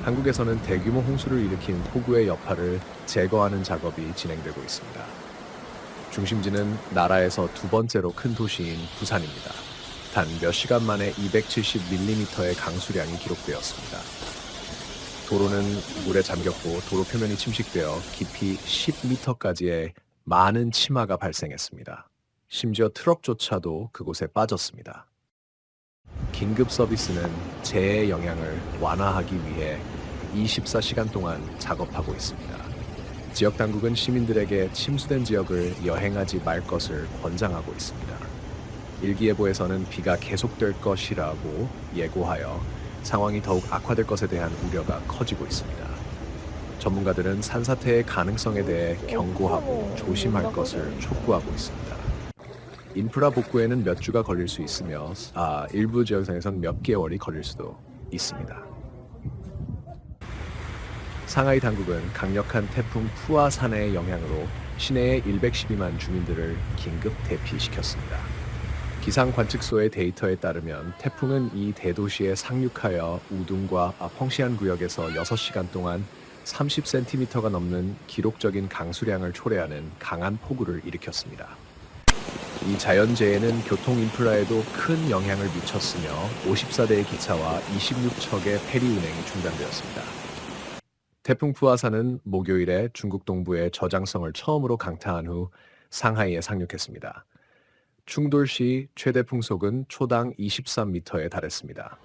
한국에서는 대규모 홍수를 일으킨 폭우의 여파를 제거하는 작업이 진행되고 있습니다. 중심지는 나라에서 두 번째로 큰 도시인 부산입니다. 단 몇 시간 만에 270mm의 강수량이 기록되었습니다. 도로는 물에 잠겼고 도로 표면이 침식되어 깊이 10m까지의 많은 침하가 발생했습니다. 심지어 트럭조차도 그곳에 빠졌습니다. 긴급 서비스는 재해 영향을 완화하기 위해 24시간 동안 작업하고 있습니다. 지역 당국은 시민들에게 침수된 지역을 여행하지 말 것을 권장하고 있습니다. 일기예보에서는 비가 계속될 것이라고 예고하여 상황이 더욱 악화될 것에 대한 우려가 커지고 있습니다. 전문가들은 산사태의 가능성에 대해 경고하고 조심할 것을 촉구하고 있습니다. 인프라 복구에는 몇 주가 걸릴 수 있으며 일부 지역상에서는 몇 개월이 걸릴 수도 있습니다. 상하이 당국은 강력한 태풍 푸아산의 영향으로 시내의 112만 주민들을 긴급 대피시켰습니다. 기상 관측소의 데이터에 따르면 태풍은 이 대도시에 상륙하여 우둥과 펑시안 구역에서 6시간 동안 30cm가 넘는 기록적인 강수량을 초래하는 강한 폭우를 일으켰습니다. 이 자연재해는 교통 인프라에도 큰 영향을 미쳤으며 54대의 기차와 26척의 페리 운행이 중단되었습니다. 태풍 푸아산은 목요일에 중국 동부의 저장성을 처음으로 강타한 후 상하이에 상륙했습니다. 충돌시 최대 풍속은 초당 23m에 달했습니다.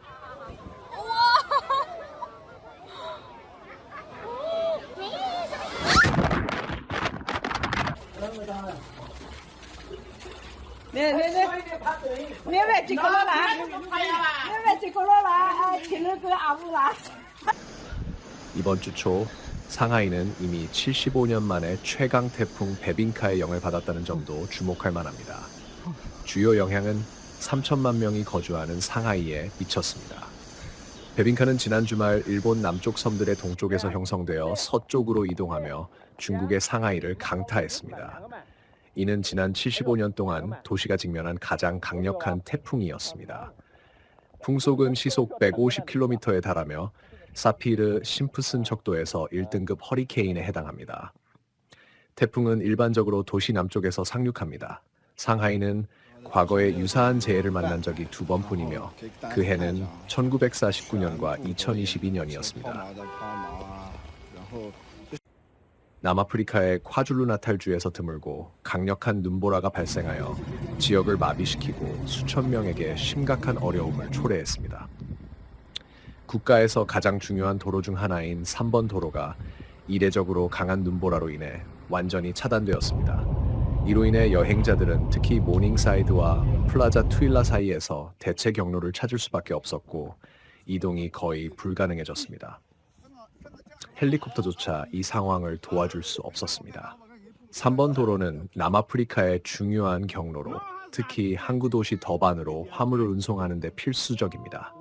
이번 주 초 상하이는 이미 75년 만에 최강 태풍 베빈카의 영을 받았다는 점도 주목할 만합니다. 주요 영향은 3천만 명이 거주하는 상하이에 미쳤습니다. 베빈카는 지난 주말 일본 남쪽 섬들의 동쪽에서 형성되어 서쪽으로 이동하며 중국의 상하이를 강타했습니다. 이는 지난 75년 동안 도시가 직면한 가장 강력한 태풍이었습니다. 풍속은 시속 150km에 달하며 사피르 심프슨 척도에서 1등급 허리케인에 해당합니다. 태풍은 일반적으로 도시 남쪽에서 상륙합니다. 상하이는 과거에 유사한 재해를 만난 적이 2번뿐이며 그 해는 1949년과 2022년이었습니다. 남아프리카의 콰줄루나탈주에서 드물고 강력한 눈보라가 발생하여 지역을 마비시키고 수천 명에게 심각한 어려움을 초래했습니다. 국가에서 가장 중요한 도로 중 하나인 3번 도로가 이례적으로 강한 눈보라로 인해 완전히 차단되었습니다. 이로 인해 여행자들은 특히 모닝사이드와 플라자 투일라 사이에서 대체 경로를 찾을 수밖에 없었고 이동이 거의 불가능해졌습니다. 헬리콥터조차 이 상황을 도와줄 수 없었습니다. 3번 도로는 남아프리카의 중요한 경로로 특히 항구 도시 더반으로 화물을 운송하는 데 필수적입니다.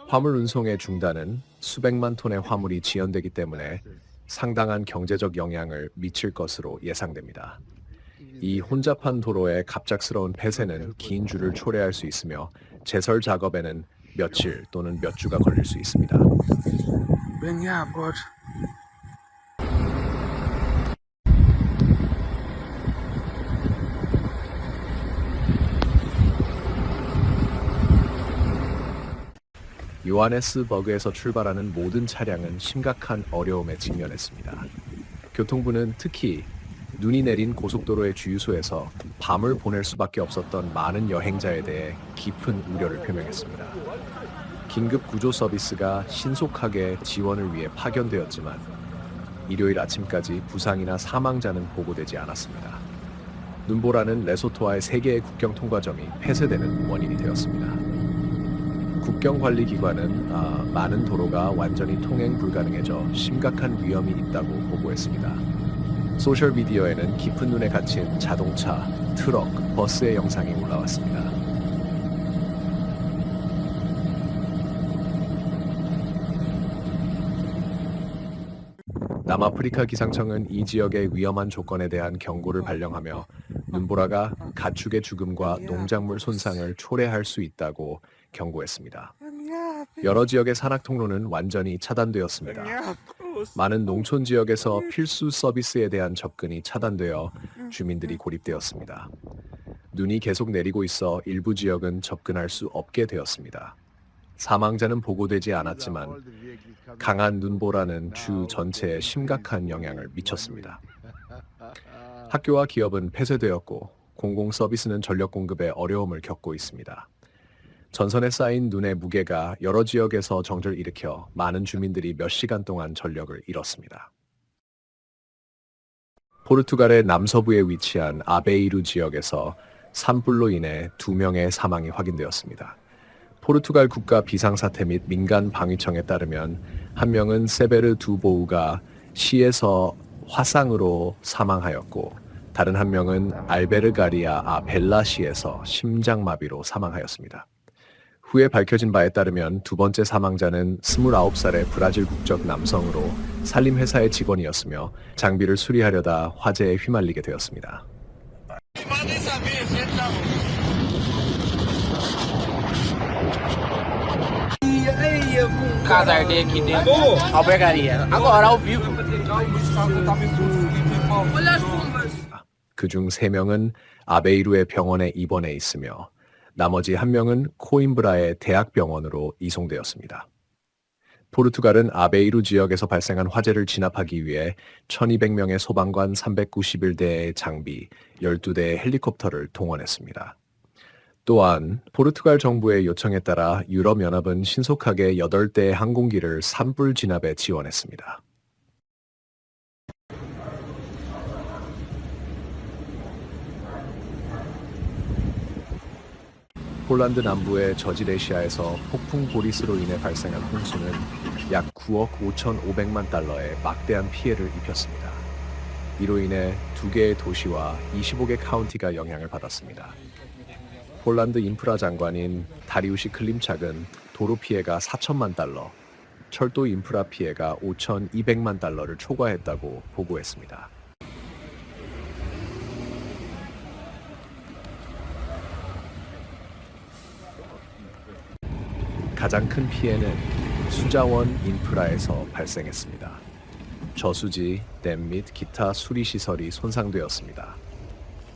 화물 운송의 중단은 수백만 톤의 화물이 지연되기 때문에 상당한 경제적 영향을 미칠 것으로 예상됩니다. 이 혼잡한 도로의 갑작스러운 폐쇄는 긴 줄을 초래할 수 있으며 제설 작업에는 며칠 또는 몇 주가 걸릴 수 있습니다. 요하네스버그에서 출발하는 모든 차량은 심각한 어려움에 직면했습니다. 교통부는 특히 눈이 내린 고속도로의 주유소에서 밤을 보낼 수밖에 없었던 많은 여행자에 대해 깊은 우려를 표명했습니다. 긴급 구조 서비스가 신속하게 지원을 위해 파견되었지만 일요일 아침까지 부상이나 사망자는 보고되지 않았습니다. 눈보라는 레소토와의 3개의 국경 통과점이 폐쇄되는 원인이 되었습니다. 국경관리기관은 많은 도로가 완전히 통행 불가능해져 심각한 위험이 있다고 보고했습니다. 소셜미디어에는 깊은 눈에 갇힌 자동차, 트럭, 버스의 영상이 올라왔습니다. 남아프리카 기상청은 이 지역의 위험한 조건에 대한 경고를 발령하며 눈보라가 가축의 죽음과 농작물 손상을 초래할 수 있다고 경고했습니다. 여러 지역의 산악 통로는 완전히 차단되었습니다. 많은 농촌 지역에서 필수 서비스에 대한 접근이 차단되어 주민들이 고립되었습니다. 눈이 계속 내리고 있어 일부 지역은 접근할 수 없게 되었습니다. 사망자는 보고되지 않았지만 강한 눈보라는 주 전체에 심각한 영향을 미쳤습니다. 학교와 기업은 폐쇄되었고 공공 서비스는 전력 공급에 어려움을 겪고 있습니다. 전선에 쌓인 눈의 무게가 여러 지역에서 정전을 일으켜 많은 주민들이 몇 시간 동안 전력을 잃었습니다. 포르투갈의 남서부에 위치한 아베이루 지역에서 산불로 인해 2명의 사망이 확인되었습니다. 포르투갈 국가 비상사태 및 민간 방위청에 따르면 한 명은 세베르 두보우가 시에서 화상으로 사망하였고 다른 한 명은 알베르가리아 벨라시에서 심장마비로 사망하였습니다. 후에 밝혀진 바에 따르면 두 번째 사망자는 29살의 브라질 국적 남성으로 산림회사의 직원이었으며 장비를 수리하려다 화재에 휘말리게 되었습니다. Casar dele aqui dentro, albergaria. Agora, ao vivo. 그중 3명은 아베이루의 병원에 입원해 있으며 나머지 1명은 코임브라의 대학병원으로 이송되었습니다. 포르투갈은 아베이루 지역에서 발생한 화재를 진압하기 위해 1200명의 소방관 391대의 장비, 12대의 헬리콥터를 동원했습니다. 또한 포르투갈 정부의 요청에 따라 유럽연합은 신속하게 8대의 항공기를 산불 진압에 지원했습니다. 폴란드 남부의 저지레시아에서 폭풍 보리스로 인해 발생한 홍수는 약 9억 5,500만 달러의 막대한 피해를 입혔습니다. 이로 인해 2개의 도시와 25개 카운티가 영향을 받았습니다. 폴란드 인프라 장관인 다리우시 클림착은 도로 피해가 4천만 달러, 철도 인프라 피해가 5,200만 달러를 초과했다고 보고했습니다. 가장 큰 피해는 수자원 인프라에서 발생했습니다. 저수지, 댐 및 기타 수리시설이 손상되었습니다.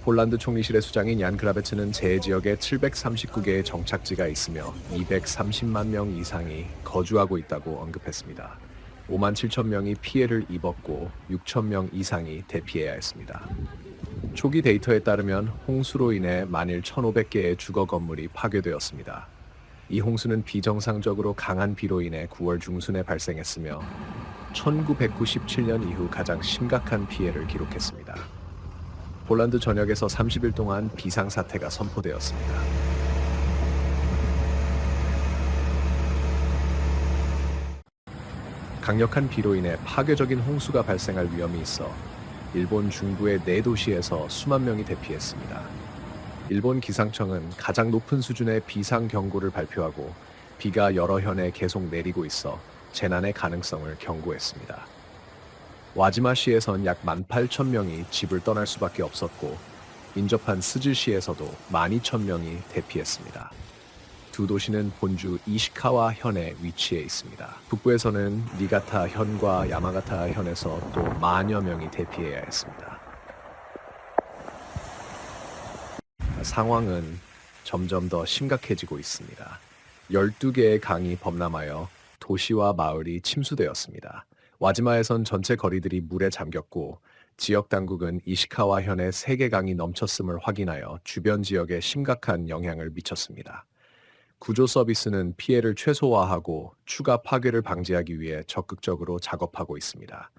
폴란드 총리실의 수장인 얀 그라베츠는 재해지역에 739개의 정착지가 있으며 230만 명 이상이 거주하고 있다고 언급했습니다. 5만 7천 명이 피해를 입었고 6천 명 이상이 대피해야 했습니다. 초기 데이터에 따르면 홍수로 인해 만일 1,500개의 주거 건물이 파괴되었습니다. 이 홍수는 비정상적으로 강한 비로 인해 9월 중순에 발생했으며 1997년 이후 가장 심각한 피해를 기록했습니다. 폴란드 전역에서 30일 동안 비상사태가 선포되었습니다. 강력한 비로 인해 파괴적인 홍수가 발생할 위험이 있어 일본 중부의 4도시에서 수만 명이 대피했습니다. 일본 기상청은 가장 높은 수준의 비상 경고를 발표하고 비가 여러 현에 계속 내리고 있어 재난의 가능성을 경고했습니다. 와지마시에선 약 18,000명이 집을 떠날 수밖에 없었고 인접한 스즈시에서도 12,000명이 대피했습니다. 두 도시는 본주 이시카와 현에 위치해 있습니다. 북부에서는 니가타 현과 야마가타 현에서 또 만여 명이 대피해야 했습니다. 상황은 점점 더 심각해지고 있습니다. 12개의 강이 범람하여 도시와 마을이 침수되었습니다. 와지마에선 전체 거리들이 물에 잠겼고 지역 당국은 이시카와 현의 3개 강이 넘쳤음을 확인하여 주변 지역에 심각한 영향을 미쳤습니다. 구조 서비스는 피해를 최소화하고 추가 파괴를 방지하기 위해 적극적으로 작업하고 있습니다.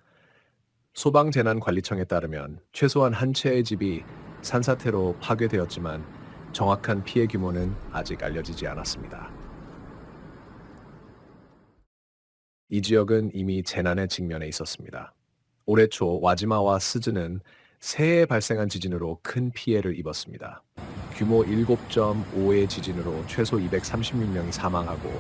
소방재난관리청에 따르면 최소한 한 채의 집이 산사태로 파괴되었지만 정확한 피해 규모는 아직 알려지지 않았습니다. 이 지역은 이미 재난에 직면해 있었습니다. 올해 초 와지마와 스즈는 새해에 발생한 지진으로 큰 피해를 입었습니다. 규모 7.5의 지진으로 최소 236명이 사망하고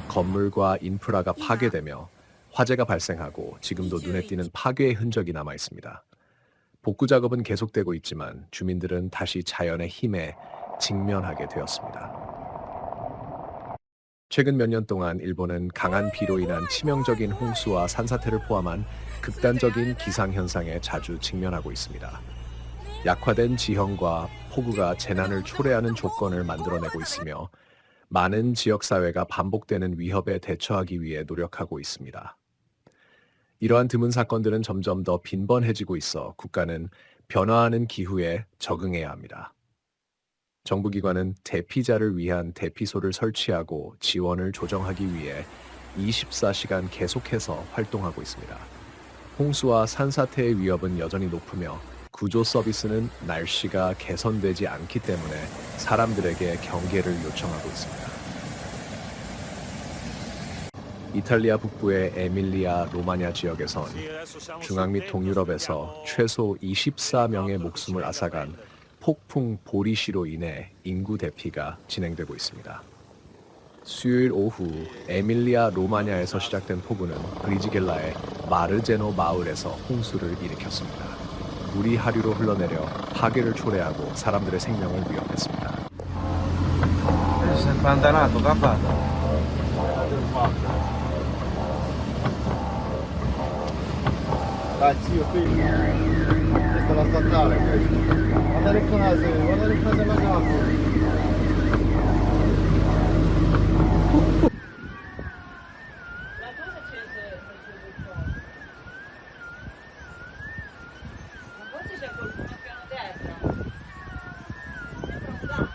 건물과 인프라가 파괴되며 화재가 발생하고 지금도 눈에 띄는 파괴의 흔적이 남아 있습니다. 복구 작업은 계속되고 있지만 주민들은 다시 자연의 힘에 직면하게 되었습니다. 최근 몇 년 동안 일본은 강한 비로 인한 치명적인 홍수와 산사태를 포함한 극단적인 기상현상에 자주 직면하고 있습니다. 약화된 지형과 폭우가 재난을 초래하는 조건을 만들어내고 있으며 많은 지역사회가 반복되는 위협에 대처하기 위해 노력하고 있습니다. 이러한 드문 사건들은 점점 더 빈번해지고 있어 국가는 변화하는 기후에 적응해야 합니다. 정부기관은 대피자를 위한 대피소를 설치하고 지원을 조정하기 위해 24시간 계속해서 활동하고 있습니다. 홍수와 산사태의 위협은 여전히 높으며 구조 서비스는 날씨가 개선되지 않기 때문에 사람들에게 경계를 요청하고 있습니다. 이탈리아 북부의 에밀리아 로마냐 지역에선 중앙 및 동유럽에서 최소 24명의 목숨을 앗아간 폭풍 보리시로 인해 인구 대피가 진행되고 있습니다. 수요일 오후 에밀리아 로마냐에서 시작된 폭우는 브리지겔라의 마르제노 마을에서 홍수를 일으켰습니다. 물이 하류로 흘러내려 파괴를 초래하고 사람들의 생명을 위협했습니다. Ah, zio, qui. Questa è la statale, guarda le case alla capo. La cosa c'è fuori. Ma forse c'è qualcuno a piano terra. Sembra un gatto.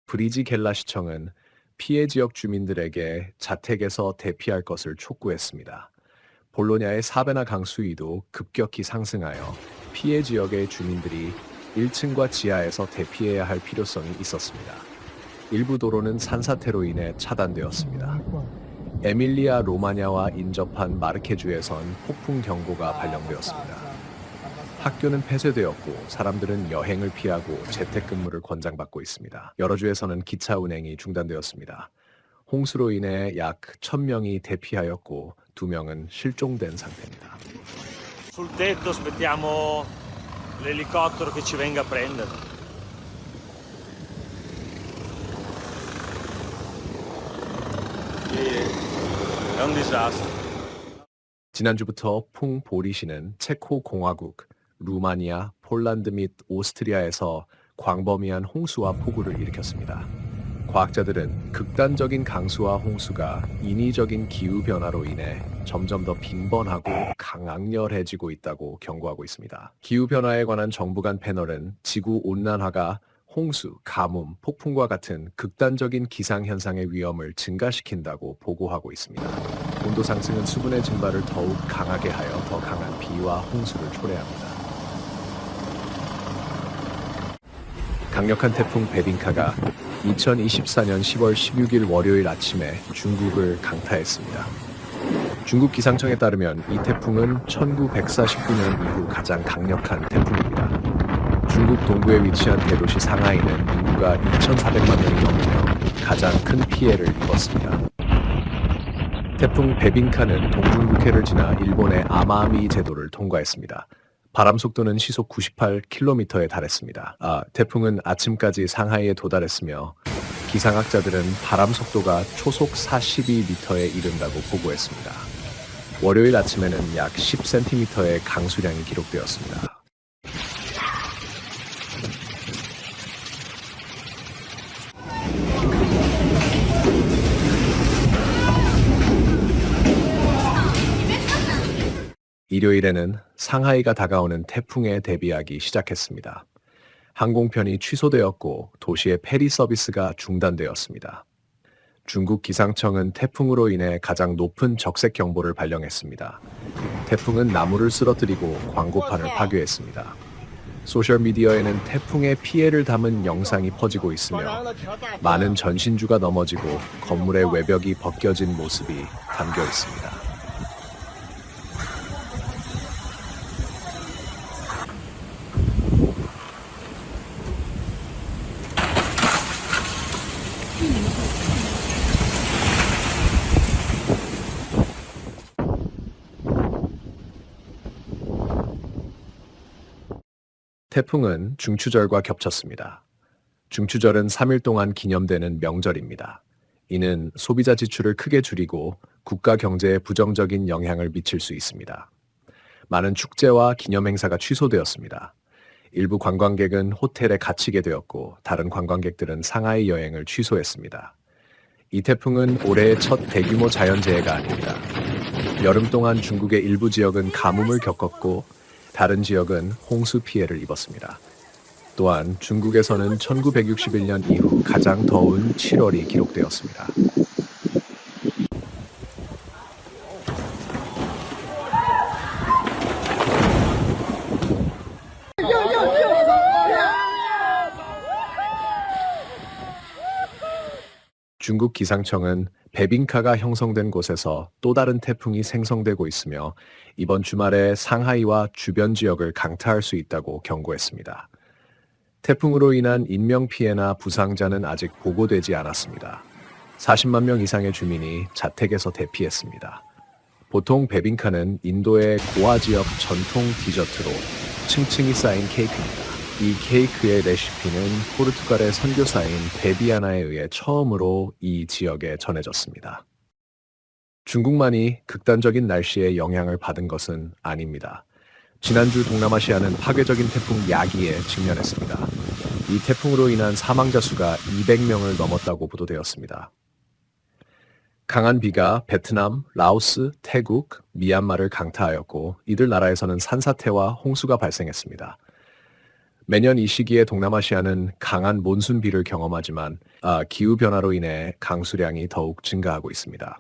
브리지겔라 시청은 피해 지역 주민들에게 자택에서 대피할 것을 촉구했습니다. 볼로냐의 사베나 강 수위도 급격히 상승하여 피해 지역의 주민들이 1층과 지하에서 대피해야 할 필요성이 있었습니다. 일부 도로는 산사태로 인해 차단되었습니다. 에밀리아 로마냐와 인접한 마르케주에선 폭풍 경보가 발령되었습니다. 학교는 폐쇄되었고 사람들은 여행을 피하고 재택근무를 권장받고 있습니다. 여러 주에서는 기차 운행이 중단되었습니다. 홍수로 인해 약 1,000명이 대피하였고 2명은 실종된 상태입니다. Sul tetto aspettiamo l'elicottero che ci venga a prendere. È un disastro. 지난주부터 풍보리시는 체코 공화국, 루마니아, 폴란드 및 오스트리아에서 광범위한 홍수와 폭우를 일으켰습니다. 과학자들은 극단적인 강수와 홍수가 인위적인 기후변화로 인해 점점 더 빈번하고 강악렬해지고 있다고 경고하고 있습니다. 기후변화에 관한 정부 간 패널은 지구온난화가 홍수, 가뭄, 폭풍과 같은 극단적인 기상현상의 위험을 증가시킨다고 보고하고 있습니다. 온도 상승은 수분의 증발을 더욱 강하게 하여 더 강한 비와 홍수를 초래합니다. 강력한 태풍 베빈카가 2024년 10월 16일 월요일 아침에 중국을 강타했습니다. 중국 기상청에 따르면 이 태풍은 1949년 이후 가장 강력한 태풍입니다. 중국 동부에 위치한 대도시 상하이는 인구가 2,400만 명이 넘으며 가장 큰 피해를 입었습니다. 태풍 베빈카는 동중국해를 지나 일본의 아마미 제도를 통과했습니다. 바람 속도는 시속 98km에 달했습니다. 태풍은 아침까지 상하이에 도달했으며 기상학자들은 바람 속도가 초속 42m에 이른다고 보고했습니다. 월요일 아침에는 약 10cm의 강수량이 기록되었습니다. 일요일에는 상하이가 다가오는 태풍에 대비하기 시작했습니다. 항공편이 취소되었고 도시의 페리 서비스가 중단되었습니다. 중국 기상청은 태풍으로 인해 가장 높은 적색 경보를 발령했습니다. 태풍은 나무를 쓰러뜨리고 광고판을 파괴했습니다. 소셜미디어에는 태풍의 피해를 담은 영상이 퍼지고 있으며 많은 전신주가 넘어지고 건물의 외벽이 벗겨진 모습이 담겨 있습니다. 태풍은 중추절과 겹쳤습니다. 중추절은 3일 동안 기념되는 명절입니다. 이는 소비자 지출을 크게 줄이고 국가 경제에 부정적인 영향을 미칠 수 있습니다. 많은 축제와 기념 행사가 취소되었습니다. 일부 관광객은 호텔에 갇히게 되었고 다른 관광객들은 상하이 여행을 취소했습니다. 이 태풍은 올해의 첫 대규모 자연재해가 아닙니다. 여름 동안 중국의 일부 지역은 가뭄을 겪었고 다른 지역은 홍수 피해를 입었습니다. 또한 중국에서는 1961년 이후 가장 더운 7월이 기록되었습니다. 중국 기상청은 베빙카가 형성된 곳에서 또 다른 태풍이 생성되고 있으며 이번 주말에 상하이와 주변 지역을 강타할 수 있다고 경고했습니다. 태풍으로 인한 인명피해나 부상자는 아직 보고되지 않았습니다. 40만 명 이상의 주민이 자택에서 대피했습니다. 보통 베빙카는 인도의 고아 지역 전통 디저트로 층층이 쌓인 케이크입니다. 이 케이크의 레시피는 포르투갈의 선교사인 베비아나에 의해 처음으로 이 지역에 전해졌습니다. 중국만이 극단적인 날씨에 영향을 받은 것은 아닙니다. 지난주 동남아시아는 파괴적인 태풍 야기에 직면했습니다. 이 태풍으로 인한 사망자 수가 200명을 넘었다고 보도되었습니다. 강한 비가 베트남, 라오스, 태국, 미얀마를 강타하였고 이들 나라에서는 산사태와 홍수가 발생했습니다. 매년 이 시기에 동남아시아는 강한 몬순비를 경험하지만 기후변화로 인해 강수량이 더욱 증가하고 있습니다.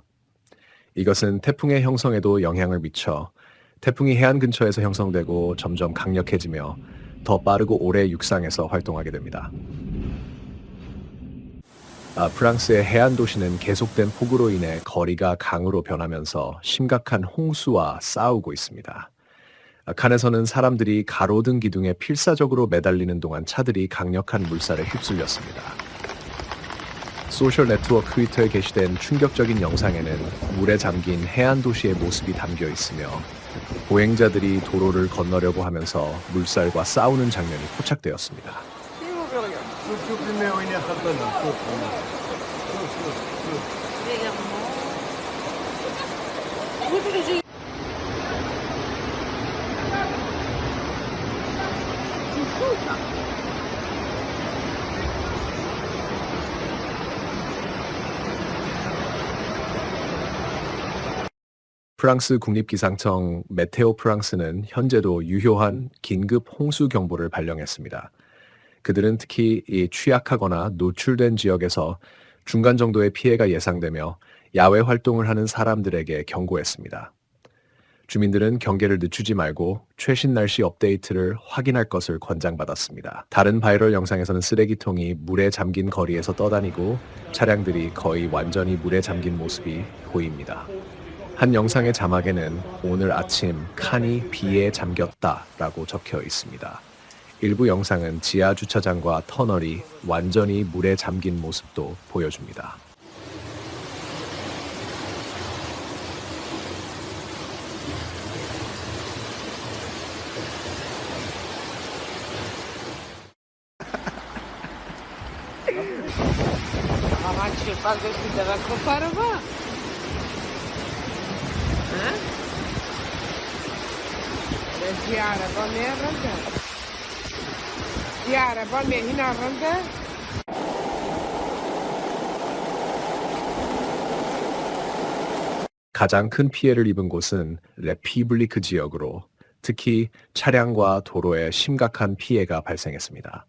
이것은 태풍의 형성에도 영향을 미쳐 태풍이 해안 근처에서 형성되고 점점 강력해지며 더 빠르고 오래 육상에서 활동하게 됩니다. 프랑스의 해안 도시는 계속된 폭우로 인해 거리가 강으로 변하면서 심각한 홍수와 싸우고 있습니다. 칸에서는 사람들이 가로등 기둥에 필사적으로 매달리는 동안 차들이 강력한 물살에 휩쓸렸습니다. 소셜 네트워크 트위터에 게시된 충격적인 영상에는 물에 잠긴 해안 도시의 모습이 담겨 있으며 보행자들이 도로를 건너려고 하면서 물살과 싸우는 장면이 포착되었습니다. 프랑스 국립기상청 메테오 프랑스는 현재도 유효한 긴급 홍수 경보를 발령했습니다. 그들은 특히 이 취약하거나 노출된 지역에서 중간 정도의 피해가 예상되며 야외 활동을 하는 사람들에게 경고했습니다. 주민들은 경계를 늦추지 말고 최신 날씨 업데이트를 확인할 것을 권장받았습니다. 다른 바이럴 영상에서는 쓰레기통이 물에 잠긴 거리에서 떠다니고 차량들이 거의 완전히 물에 잠긴 모습이 보입니다. 한 영상의 자막에는 오늘 아침 칸이 비에 잠겼다라고 적혀 있습니다. 일부 영상은 지하 주차장과 터널이 완전히 물에 잠긴 모습도 보여줍니다. Avanti, faz esse dela com Paravá. Diara, bome arranca. Diara, bome hina arranca. 가장 큰 피해를 입은 곳은 레피블리크 지역으로 특히 차량과 도로에 심각한 피해가 발생했습니다.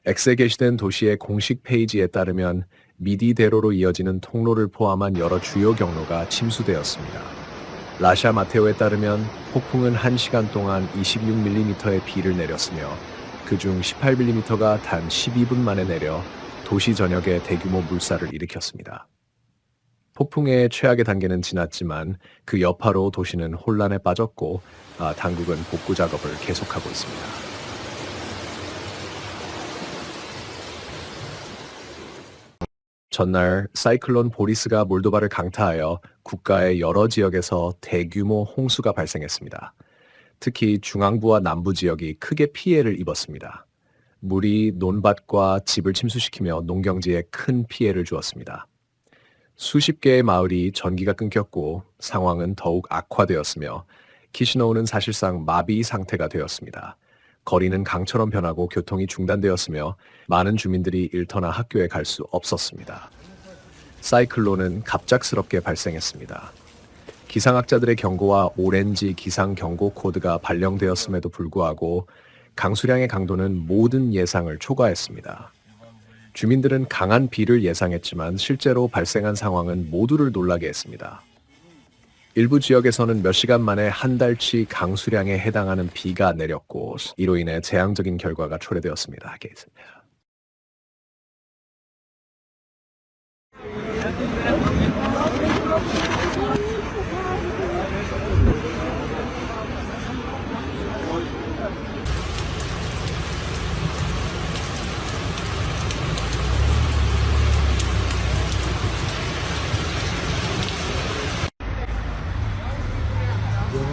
X에 게시된 도시의 공식 페이지에 따르면 미디대로로 이어지는 통로를 포함한 여러 주요 경로가 침수되었습니다. 라샤 마테오에 따르면 폭풍은 1시간 동안 26mm의 비를 내렸으며 그중 18mm가 단 12분 만에 내려 도시 전역에 대규모 물살을 일으켰습니다. 폭풍의 최악의 단계는 지났지만 그 여파로 도시는 혼란에 빠졌고 당국은 복구 작업을 계속하고 있습니다. 전날 사이클론 보리스가 몰도바를 강타하여 국가의 여러 지역에서 대규모 홍수가 발생했습니다. 특히 중앙부와 남부 지역이 크게 피해를 입었습니다. 물이 논밭과 집을 침수시키며 농경지에 큰 피해를 주었습니다. 수십 개의 마을이 전기가 끊겼고 상황은 더욱 악화되었으며 키시노우는 사실상 마비 상태가 되었습니다. 거리는 강처럼 변하고 교통이 중단되었으며 많은 주민들이 일터나 학교에 갈 수 없었습니다. 사이클론은 갑작스럽게 발생했습니다. 기상학자들의 경고와 오렌지 기상 경고 코드가 발령되었음에도 불구하고 강수량의 강도는 모든 예상을 초과했습니다. 주민들은 강한 비를 예상했지만 실제로 발생한 상황은 모두를 놀라게 했습니다. 일부 지역에서는 몇 시간 만에 한 달치 강수량에 해당하는 비가 내렸고 이로 인해 재앙적인 결과가 초래되었습니다.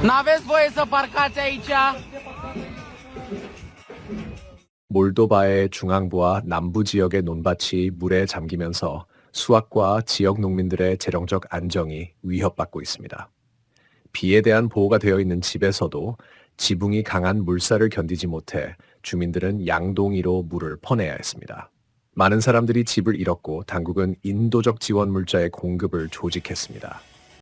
N-aveți voie să parcați aici? 몰도바의 중앙부와 남부 지역의 논밭이 물에 잠기면서 수확과 지역 농민들의 재정적 안정이 위협받고 있습니다. 비에 대한 보호가 되어 있는 집에서도 지붕이 강한 물살을 견디지 못해 주민들은 양동이로 물을 퍼내야 했습니다. 많은 사람들이 집을 잃었고 당국은 인도적 지원 물자의 공급을 조직했습니다.